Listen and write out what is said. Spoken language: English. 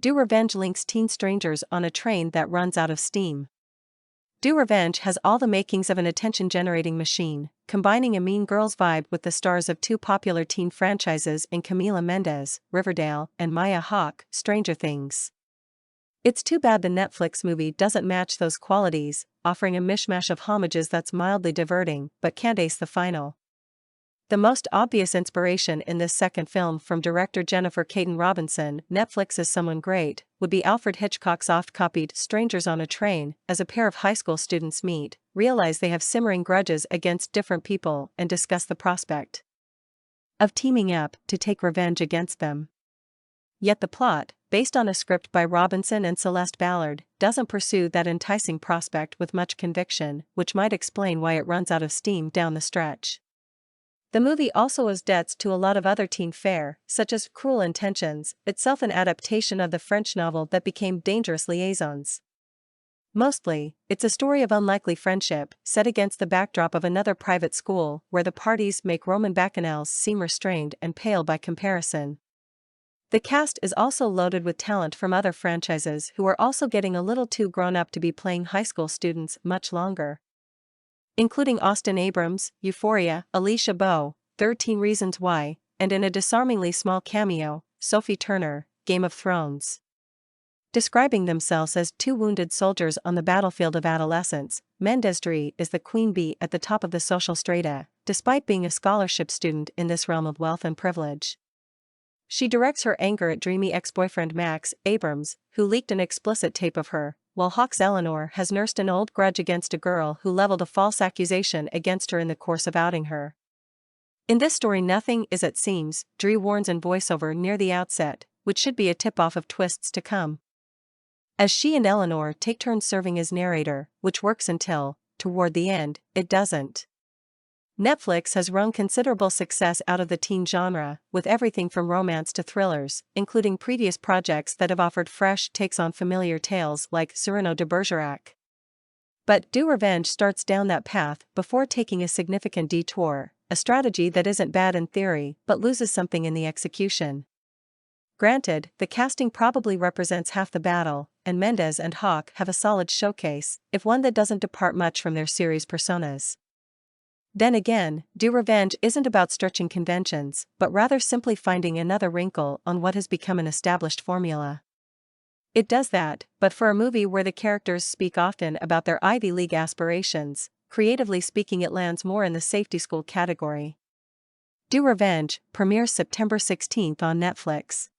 Do Revenge links teen strangers on a train that runs out of steam. Do Revenge has all the makings of an attention-generating machine, combining a Mean Girls vibe with the stars of two popular teen franchises in Camila Mendes, Riverdale, and Maya Hawke, Stranger Things. It's too bad the Netflix movie doesn't match those qualities, offering a mishmash of homages that's mildly diverting but can't ace the final. The most obvious inspiration in this second film from director Jennifer Caden Robinson, Netflix's Someone Great, would be Alfred Hitchcock's oft-copied Strangers on a Train, as a pair of high school students meet, realize they have simmering grudges against different people, and discuss the prospect of teaming up to take revenge against them. Yet the plot, based on a script by Robinson and Celeste Ballard, doesn't pursue that enticing prospect with much conviction, which might explain why it runs out of steam down the stretch. The movie also owes debts to a lot of other teen fare, such as Cruel Intentions, itself an adaptation of the French novel that became Dangerous Liaisons. Mostly, it's a story of unlikely friendship, set against the backdrop of another private school where the parties make Roman bacchanals seem restrained and pale by comparison. The cast is also loaded with talent from other franchises who are also getting a little too grown up to be playing high school students much longer, including Austin Abrams, Euphoria, Alicia Bowe, 13 Reasons Why, and in a disarmingly small cameo, Sophie Turner, Game of Thrones. Describing themselves as two wounded soldiers on the battlefield of adolescence, Mendes Dre is the queen bee at the top of the social strata, despite being a scholarship student in this realm of wealth and privilege. She directs her anger at dreamy ex-boyfriend Max Abrams, who leaked an explicit tape of her, while Hawk's Eleanor has nursed an old grudge against a girl who leveled a false accusation against her in the course of outing her. In this story, nothing is as seems, Dre warns in voiceover near the outset, which should be a tip-off of twists to come. As she and Eleanor take turns serving as narrator, which works until, toward the end, it doesn't. Netflix has wrung considerable success out of the teen genre, with everything from romance to thrillers, including previous projects that have offered fresh takes on familiar tales like Cyrano de Bergerac. But Do Revenge starts down that path before taking a significant detour, a strategy that isn't bad in theory but loses something in the execution. Granted, the casting probably represents half the battle, and Mendes and Hawke have a solid showcase, if one that doesn't depart much from their series personas. Then again, Do Revenge isn't about stretching conventions, but rather simply finding another wrinkle on what has become an established formula. It does that, but for a movie where the characters speak often about their Ivy League aspirations, creatively speaking, it lands more in the safety school category. Do Revenge premieres September 16 on Netflix.